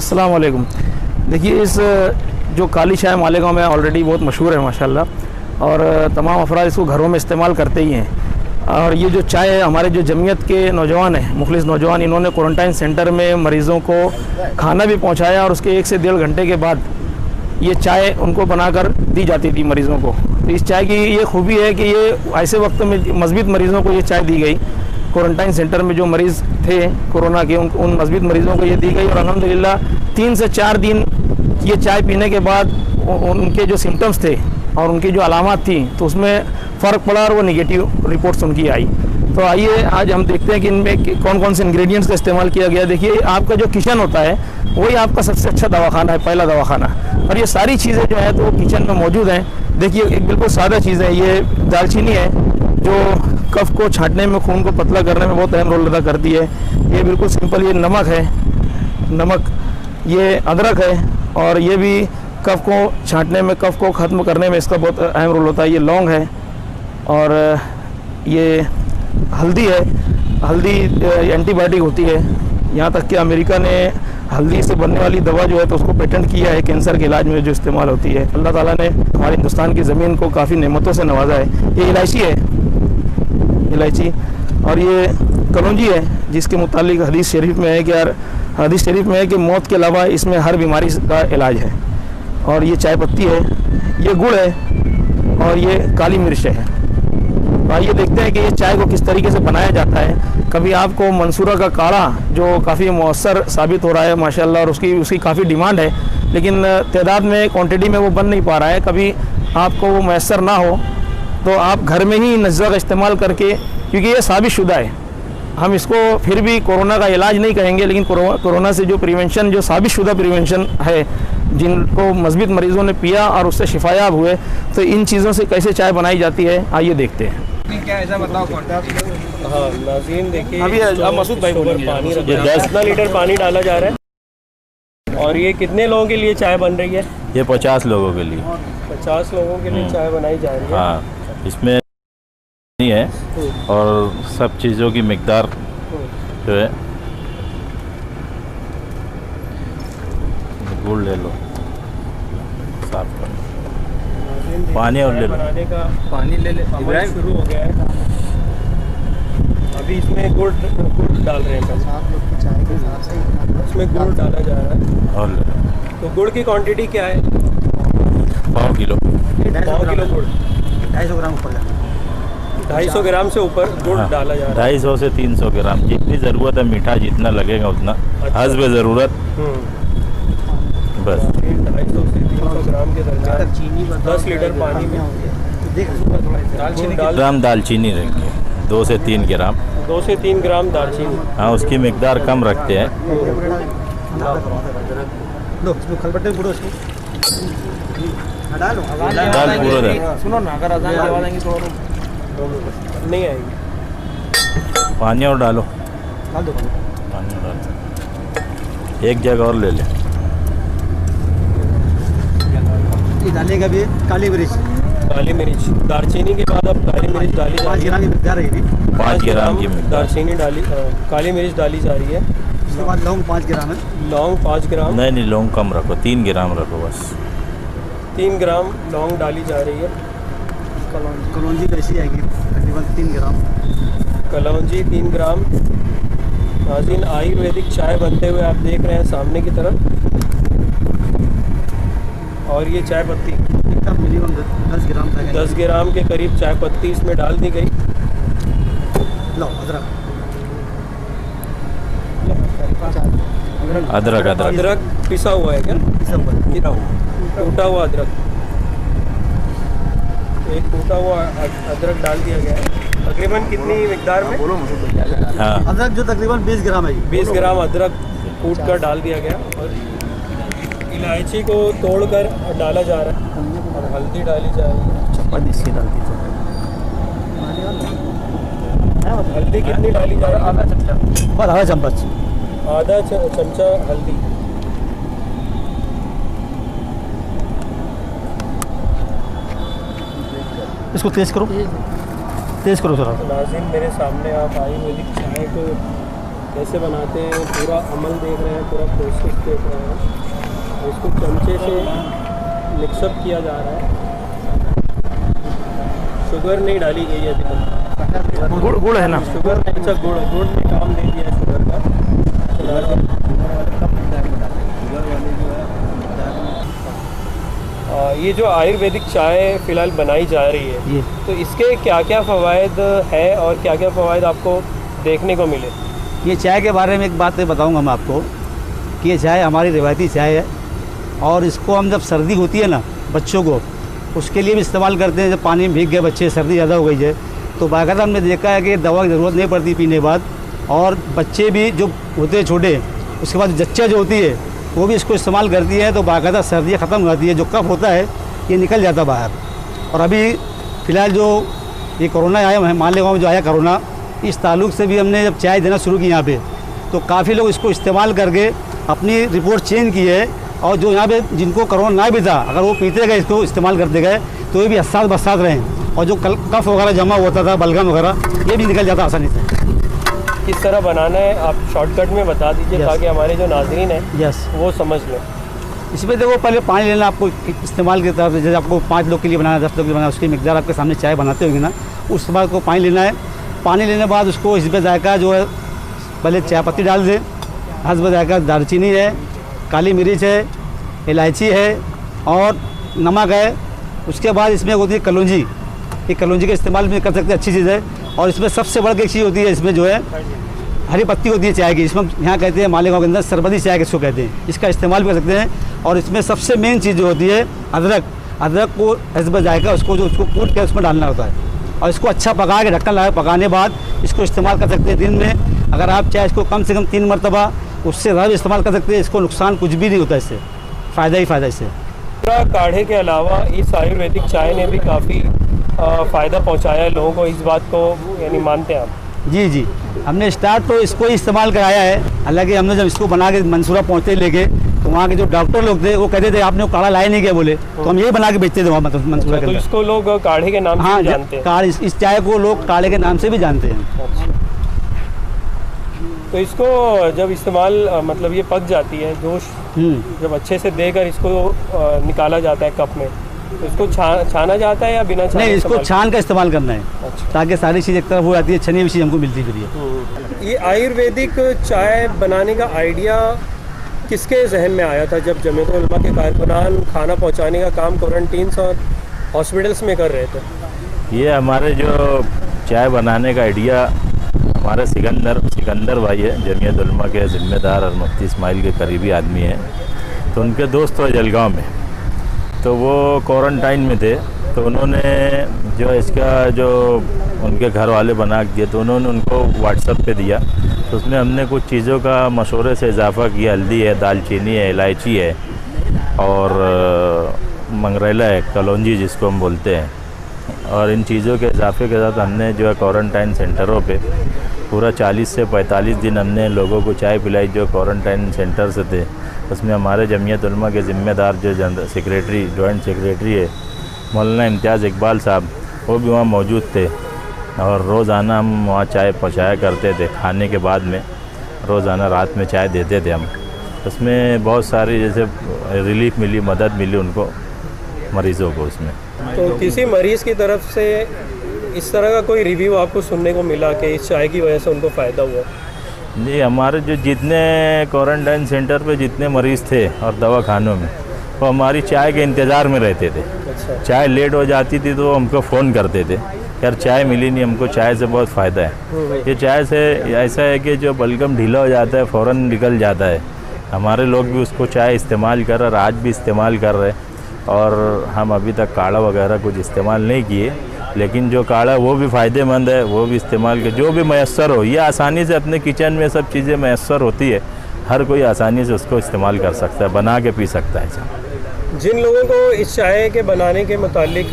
अस्सलाम वालेकुम। देखिए, इस जो काली चाय मालेगांव में ऑलरेडी बहुत मशहूर है माशाल्लाह, और तमाम अफराद इसको घरों में इस्तेमाल करते ही हैं। और ये जो चाय है, हमारे जो जमीयत के नौजवान हैं, मुखलिस नौजवान, इन्होंने क्वारंटाइन सेंटर में मरीज़ों को खाना भी पहुंचाया और उसके 1 से 1.5 घंटे के बाद ये चाय उनको बनाकर दी जाती थी मरीज़ों को। तो इस चाय की ये खूबी है कि ये ऐसे वक्त में मज़बूत मरीज़ों को ये चाय दी गई। क्वारंटाइन सेंटर में जो मरीज़ थे कोरोना के, उन मज़बूत मरीज़ों को ये दी गई और अल्हम्दुलिल्लाह 3 से 4 दिन ये चाय पीने के बाद उनके जो सिम्टम्स थे और उनकी जो अलामत थी तो उसमें फ़र्क पड़ा और वो नेगेटिव रिपोर्ट्स उनकी आई। तो आइए आज हम देखते हैं कि इनमें कौन कौन से इंग्रेडिएंट्स का इस्तेमाल किया गया। देखिए, आपका जो किचन होता है वही आपका सबसे अच्छा दवाखाना है, पहला दवाखाना। और ये सारी चीज़ें जो है तो वो किचन में मौजूद हैं। देखिए, एक बिल्कुल सादा चीज़ है, ये दालचीनी है जो कफ को छांटने में, खून को पतला करने में बहुत अहम रोल अदा करती है। ये बिल्कुल सिंपल, ये नमक है, नमक, ये अदरक है और ये भी कफ को छांटने में, कफ को ख़त्म करने में इसका बहुत अहम रोल होता है। ये लौंग है और ये हल्दी है। हल्दी एंटीबायोटिक होती है, यहाँ तक कि अमेरिका ने हल्दी से बनने वाली दवा जो है तो उसको पेटेंट किया है कैंसर के इलाज में जो इस्तेमाल होती है। अल्लाह ताला ने हमारे हिंदुस्तान की ज़मीन को काफ़ी नेमतों से नवाजा है। ये इलायची है, इलायची, और ये कलौंजी है जिसके मुतालिक हदीस शरीफ में है कि यार, हदीस शरीफ में है कि मौत के अलावा इसमें हर बीमारी का इलाज है। और ये चाय पत्ती है, ये गुड़ है और ये काली मिर्च है। तो आइए देखते हैं कि ये चाय को किस तरीके से बनाया जाता है। कभी आपको मंसूरा का काढ़ा जो काफ़ी मौसर साबित हो रहा है माशाल्लाह, और उसकी काफ़ी डिमांड है, लेकिन तादाद में, क्वांटिटी में वो बन नहीं पा रहा है। कभी आपको वो मैसर ना हो तो आप घर में ही नज़्ज़ा का इस्तेमाल करके, क्योंकि ये साबित शुदा है, हम इसको फिर भी कोरोना का इलाज नहीं कहेंगे, लेकिन कोरोना से जो प्रिवेंशन, जो साबित शुदा प्रिवेंशन है, जिनको मज़बूत मरीज़ों ने पिया और उससे शिफायाब हुए, तो इन चीज़ों से कैसे चाय बनाई जाती है आइए देखते हैं। क्या ऐसा बताओ क्वांटिटी? हाँ नाज़रीन, देखिए अभी अब मसूद भाई पानी, ये 10 लीटर पानी डाला जा रहा है। और ये कितने लोगों के लिए चाय बन रही है? ये 50 लोगों के लिए। 50 लोगों के लिए चाय बनाई जा रही है। हाँ, इसमें नहीं है और सब चीज़ों की मिकदार जो है, गुड़ ले लो, साफ कर, पानी और ले लो, बनाने का पानी ले ले, अमल शुरू हो गया है। अभी इसमें गुड़ डाल रहे हैं, इसमें गुड़ डाला जा रहा है। और ले लो। तो गुड़ की क्वांटिटी क्या है? 1/2 किलो। 1/2 किलो गुड़, 250 ग्राम ऊपर, 250 ग्राम से ऊपर गुड़ डाला जा रहा है। 250 से 300 ग्राम, जितनी ज़रूरत है, मीठा जितना लगेगा उतना, हस्ब ज़रूरत, बस। 250 से 300 ग्राम के दरमियान 10 लीटर पानी में ग्राम दालचीनी रखेंगे, 2 से 3 ग्राम। 2 से 3 ग्राम दालचीनी। हाँ, उसकी मिकदार कम रखते हैं। दाल पूरा दे। सुनो ना, अगर अजान की आवाज़ आएंगी तो नहीं आएगी। पानी और डालो, डाल दो, पानी और डालो, एक जग और ले ले। डालेगा भी काली मिर्च, काली मिर्च, दालचीनी के बाद अब काली मिर्च डाली जा रही है। 5 ग्राम की मिकदार है, 5 ग्राम की मिकदार। दालचीनी डाली, काली मिर्च डाली जा रही है। उसके बाद लौंग 5 ग्राम है, लौंग 5 ग्राम। नहीं, लौंग कम रखो, 3 ग्राम रखो बस। 3 ग्राम लौंग डाली जा रही है। कलौंजी वैसी आएगी तकरीबन 3 ग्राम। कलौंजी 3 ग्राम। नाज़रीन, आयुर्वेदिक चाय बनते हुए आप देख रहे हैं सामने की तरफ। और ये चाय पत्ती मिनिमम 10 ग्राम तक, 10 ग्राम के करीब चाय पत्ती इसमें डाल दी गई। लो अदरक, अदरक, अदरक, अदरक पिसा हुआ है क्या? पिसा हुआ, टूटा हुआ अदरक, एक टूटा हुआ अदरक डाल दिया गया है। तकरीबन कितनी मिकदार में? हाँ, अदरक जो तकरीबन 20 ग्राम है, 20 ग्राम अदरक कूट कर डाल दिया गया। और इलायची को तोड़कर डाला जा रहा है और हल्दी डाली जा रही है। चम्मच इसकी डालती है। हल्दी कितनी डाली जा रही है? आधा चम्मच, बस आधा चम्मच, आधा चमचा हल्दी। इसको तेज़ करो, तेज़ करो थोड़ा। नाज़रीन, मेरे सामने आप आयुर्वेदिक चाय को कैसे बनाते हैं, पूरा अमल देख रहे हैं, पूरा प्रोसेस देख रहे हैं। इसको चमचे से मिक्सअप किया जा रहा है। शुगर नहीं डाली गई है अभी तक। गुड़ है ना? शुगर नहीं, अच्छा गुड़ ने काम दे दिया है शुगर का। ये जो आयुर्वेदिक चाय फ़िलहाल बनाई जा रही है, जी। तो इसके क्या क्या फ़वाइद है और क्या क्या फ़वाइद आपको देखने को मिले? ये चाय के बारे में एक बात बताऊंगा मैं आपको कि ये चाय हमारी रिवायती चाय है और इसको हम जब सर्दी होती है ना बच्चों को, उसके लिए भी इस्तेमाल करते हैं। जब पानी में भीग गए बच्चे, सर्दी ज़्यादा हो गई है, तो बाकायदा हमने देखा है कि दवा की ज़रूरत नहीं पड़ती पीने के बाद। और बच्चे भी जो होते हैं छोटे, उसके बाद जच्चा जो होती है वो भी इसको इस्तेमाल करती है, तो बाकायदा सर्दियाँ ख़त्म हो जाती है। जो कफ होता है ये निकल जाता बाहर। और अभी फ़िलहाल जो ये कोरोना आया है, मालेगांव में जो आया कोरोना, इस ताल्लुक से भी हमने जब चाय देना शुरू की यहाँ पे, तो काफ़ी लोग इसको इस्तेमाल करके अपनी रिपोर्ट चेंज की है। और जो यहाँ पे जिनको कोरोना ना भी था, अगर वो पीते गए, इसको इस्तेमाल करते गए, तो ये भी हसास बसात रहे। और जो कफ वगैरह जमा होता था, बलगम वगैरह, ये भी निकल जाता आसानी से। किस तरह बनाना है आप शॉर्टकट में बता दीजिए, ताकि हमारे जो नाज़रीन हैं वो समझ लें। इसमें देखो, पहले पानी लेना आपको इस्तेमाल की तरफ से। जैसे आपको 5 लोग के लिए बनाना, 10 लोग के लिए बनाना, उसकी मिकदार आपके सामने चाय बनाते होंगे ना, उस बाद को पानी लेना है। पानी लेने के बाद उसको इसमें जायका जो है, पहले चाय पत्ती डाल दें, हस्ब जायका दालचीनी है, काली मिर्च है, इलायची है और नमक है। उसके बाद इसमें होती है कलौंजी। ये कलौंजी का इस्तेमाल भी कर सकते हैं, अच्छी चीज़ है। और इसमें सबसे बड़ी एक चीज़ होती है, इसमें जो है हरी पत्ती होती है चाय की, इसमें यहाँ कहते हैं मालेगांव के अंदर सरबती चाय किसको कहते हैं, इसका इस्तेमाल भी कर सकते हैं। और इसमें सबसे मेन चीज़ जो होती है अदरक। अदरक को हस्ब जायका उसको कूट के उसमें डालना होता है और इसको अच्छा पका के ढक्कन लगा पकाने बाद इसको इस्तेमाल कर सकते हैं। दिन में अगर आप चाहे इसको कम से कम 3 मरतबा, उससे ज़्यादा भी इस्तेमाल कर सकते हैं। इसको नुकसान कुछ भी नहीं होता, इससे फ़ायदा ही फ़ायदा। इससे काढ़े के अलावा इस आयुर्वेदिक चाय ने भी काफ़ी फ़ायदा पहुंचाया है लोगों को, इस बात को यानी मानते हैं आप? जी जी, हमने स्टार्ट तो इसको ही इस्तेमाल कराया है। हालांकि हमने जब इसको बना के मंसूरा पहुँचते लेके, तो वहाँ के जो डॉक्टर लोग थे वो कहते थे आपने वो काढ़ा लाया नहीं क्या, बोले तो हम यही बना के बेचते थे वहाँ मंसूरा के तो अंदर। इसको लोग काढ़े के नाम से जानते हैं? काढ़े, इस चाय को लोग काढ़े के नाम से भी जानते हैं। तो इसको जब इस्तेमाल मतलब ये पक जाती है, जोश जब अच्छे से देकर इसको निकाला जाता है कप में, तो इसको छाना जाता है या बिना छाने? नहीं, इसको छान का इस्तेमाल करना है। अच्छा। ताकि सारी चीज़ एक तरफ हो जाती है, छनी हुई चीज़ हमको मिलती फिर ये आयुर्वेदिक चाय बनाने का आइडिया किसके जहन में आया था जब जमीयत उलमा के कारकुनान खाना पहुंचाने का काम क्वारंटीन्स और हॉस्पिटल्स में कर रहे थे? ये हमारे जो चाय बनाने का आइडिया हमारे सिकंदर भाई है, जमीयत उलमा के ज़िम्मेदार और मुफ्ती इस्माइल के करीबी आदमी हैं। तो उनके दोस्त थे जलगांव में, तो वो क्वारंटाइन में थे, तो उन्होंने जो इसका जो उनके घर वाले बना दिए, तो उन्होंने उनको व्हाट्सएप पे दिया। तो उसमें हमने कुछ चीज़ों का मशवरे से इजाफ़ा किया। हल्दी है, दालचीनी है, इलायची है और मंगरेला है, कलौंजी जिसको हम बोलते हैं। और इन चीज़ों के इजाफे के साथ हमने जो है क्वारंटाइन सेंटरों पे पूरा 40 से 45 दिन हमने लोगों को चाय पिलाई जो क्वारंटाइन सेंटर से थे। उसमें हमारे जमीयत उलमा के ज़िम्मेदार जो जॉइंट सेक्रेटरी है मौलाना इम्तियाज़ इकबाल साहब, वो भी वहाँ मौजूद थे। और रोज़ाना हम वहाँ चाय पहुँचाया करते थे। खाने के बाद में रोज़ाना रात में चाय देते थे हम। उसमें बहुत सारी जैसे रिलीफ मिली, मदद मिली उनको, मरीज़ों को उसमें। तो किसी मरीज़ की तरफ से इस तरह का कोई रिव्यू आपको सुनने को मिला कि इस चाय की वजह से उनको फ़ायदा हुआ? जी, हमारे जो जितने क्वारंटाइन सेंटर पे जितने मरीज़ थे और दवाखानों में, वो हमारी चाय के इंतज़ार में रहते थे। अच्छा। चाय लेट हो जाती थी तो हमको फ़ोन करते थे, यार चाय मिली नहीं, हमको चाय से बहुत फ़ायदा है। ये चाय से ऐसा है कि जो बलगम ढीला हो जाता है फ़ौरन निकल जाता है। हमारे लोग भी उसको चाय इस्तेमाल कर रहे, आज भी इस्तेमाल कर रहे। और हम अभी तक काढ़ा वगैरह कुछ इस्तेमाल नहीं किए, लेकिन जो काढ़ा वो भी फ़ायदेमंद है, वो भी इस्तेमाल के जो भी मैसर हो। ये आसानी से अपने किचन में सब चीज़ें मैसर होती है, हर कोई आसानी से उसको इस्तेमाल कर सकता है, बना के पी सकता है। जिन लोगों को इस चाय के बनाने के मुतालिक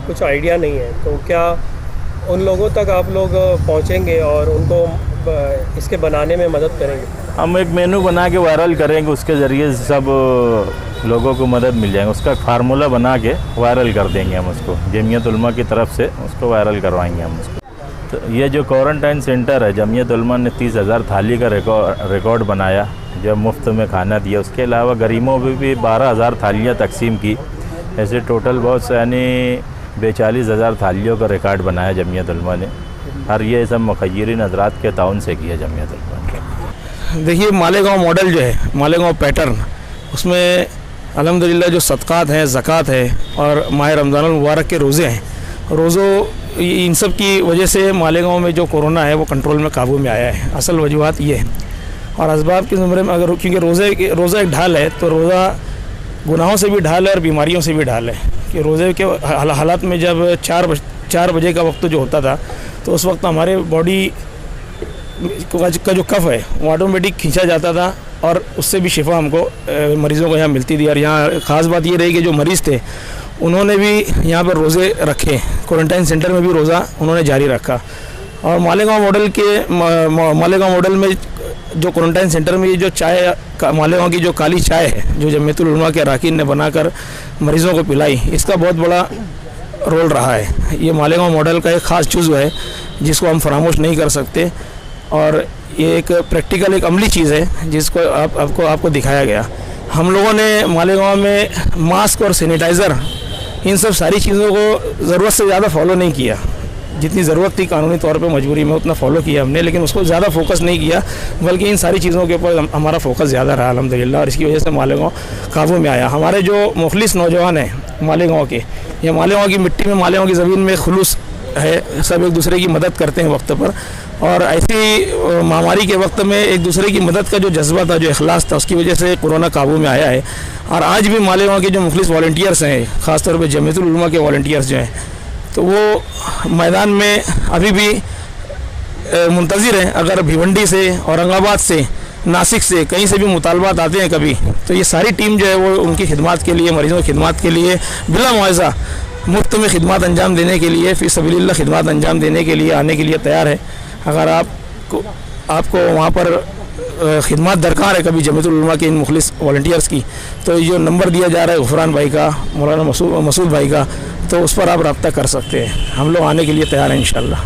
कुछ आइडिया नहीं है, तो क्या उन लोगों तक आप लोग पहुंचेंगे और उनको इसके बनाने में मदद करेंगे? हम एक मेनू बना के वायरल करेंगे, उसके ज़रिए सब लोगों को मदद मिल जाएगी। उसका फार्मूला बना के वायरल कर देंगे हम उसको, जमीयत उलमा की तरफ से उसको वायरल करवाएंगे हम उसको। तो ये जो क्वारंटाइन सेंटर है, जमीयत उलमा ने 30,000 थाली का रिकॉर्ड बनाया जो मुफ्त में खाना दिया। उसके अलावा गरीबों में भी 12,000 थालियाँ तकसीम की। ऐसे टोटल बहुत से यानी 42,000 थालियों का रिकॉर्ड बनाया जमीयत उलमा ने। और ये सब मुखय्यरीन हज़रात के ताउन से किया जमीयत उलमा ने। देखिए मालेगांव मॉडल जो है, मालेगांव पैटर्न, उसमें अल्हम्दुलिल्लाह जो सदक़ात हैं, ज़कात है और माह रमज़ानुल मुबारक के रोज़े हैं, रोज़ों इन सब की वजह से मालेगांव में जो कोरोना है वो कंट्रोल में काबू में आया है। असल वजूहत ये है। और असबाब के ज़ुमरे में अगर, क्योंकि रोज़ा एक ढाल है, तो रोज़ा गुनाहों से भी ढाल है और बीमारियों से भी ढाल है। कि रोज़े के हालात में जब 4 बजे का वक्त जो होता था, तो उस वक्त हमारे बॉडी का जो कफ़ है वो ऑटोमेटिक खींचा जाता था और उससे भी शिफा हमको मरीज़ों को यहाँ मिलती थी। और यहाँ ख़ास बात ये रही कि जो मरीज़ थे उन्होंने भी यहाँ पर रोज़े रखे, क्वारंटाइन सेंटर में भी रोज़ा उन्होंने जारी रखा। और मालेगांव मॉडल में जो क्वारंटाइन सेंटर में ये जो चाय, मालेगांव की जो काली चाय है जो जमीयतुल उलमा के अरकान ने बनाकर मरीज़ों को पिलाई, इसका बहुत बड़ा रोल रहा है। ये मालेगांव मॉडल का एक ख़ास जुज़्व है जिसको हम फरामोश नहीं कर सकते। और ये एक प्रैक्टिकल, एक अमली चीज़ है जिसको आपको दिखाया गया। हम लोगों ने मालेगांव में मास्क और सैनिटाइज़र, इन सब सारी चीज़ों को ज़रूरत से ज़्यादा फॉलो नहीं किया। जितनी ज़रूरत थी कानूनी तौर पे मजबूरी में उतना फॉलो किया हमने, लेकिन उसको ज़्यादा फोकस नहीं किया, बल्कि इन सारी चीज़ों के ऊपर हमारा फोकस ज़्यादा रहा अल्हम्दुलिल्लाह। और इसकी वजह से मालेगांव काबू में आया। हमारे जो मुखलिस नौजवान हैं मालेगांव के, ये मालेगांव की मिट्टी में, मालेगांव की ज़मीन में खुलूस है, सब एक दूसरे की मदद करते हैं वक्त पर। और ऐसी महामारी के वक्त में एक दूसरे की मदद का जो जज्बा था, जो इखलास था, उसकी वजह से कोरोना काबू में आया है। और आज भी मालेगांव के जो मुखलिस वॉलंटियर्स हैं, ख़ासतौर पर जमीयतुल उलमा के वॉलंटियर्स जो हैं, तो वो मैदान में अभी भी मुंतज़िर हैं। अगर भिवंडी से, औरंगाबाद से, नासिक से, कहीं से भी मुतालबात आते हैं कभी, तो ये सारी टीम जो है वो उनकी खिदमत के लिए, मरीज़ों की खिदमत के लिए बिला मुआवज़ा मुफ्त में खिदमत अंजाम देने के लिए, फ़ी सबीलिल्लाह खिदमत अंजाम देने के लिए आने के लिए तैयार है। अगर आपको वहाँ पर खिदमत दरकार है कभी जमीयतुल उलमा के इन मुखलिस वॉलंटियर्स की, तो ये जो नंबर दिया जा रहा है गुफरान भाई का, मौलाना मसूद भाई का, तो उस पर आप रब्ता कर सकते हैं। हम लोग आने के लिए तैयार हैं इंशाल्लाह।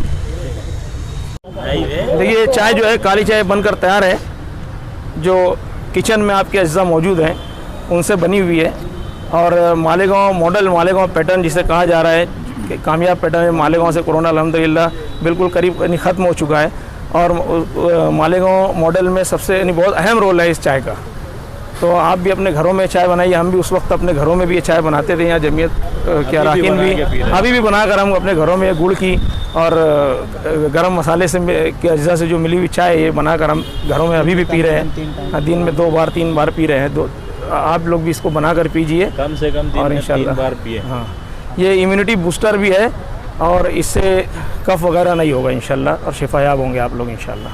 देखिए चाय जो है, काली चाय बनकर तैयार है। जो किचन में आपके अज्जा मौजूद हैं उनसे बनी हुई है। और मालेगांव मॉडल, मालेगांव पैटर्न जिसे कहा जा रहा है कि कामयाब पैटर्न है। मालेगांव से कोरोना अल्हम्दुलिल्लाह बिल्कुल करीब ख़त्म हो चुका है। और मालेगांव मॉडल में सबसे बहुत अहम रोल है इस चाय का। तो आप भी अपने घरों में चाय बनाइए। हम भी उस वक्त अपने घरों में भी ये चाय बनाते थे। यहाँ जमीयत के अरकान भी अभी भी बनाकर हम अपने घरों में गुड़ की और गरम मसाले से के अज्जा से जो मिली हुई चाय, ये बनाकर हम घरों में अभी भी पी रहे हैं। दिन में 2 बार 3 बार पी रहे हैं। आप लोग भी इसको बनाकर पीजिए, कम से कम दिन में 3 बार पिए। हाँ, ये इम्यूनिटी बूस्टर भी है और इससे कफ वगैरह नहीं होगा इंशाल्लाह, और शिफायाब होंगे आप लोग इंशाल्लाह।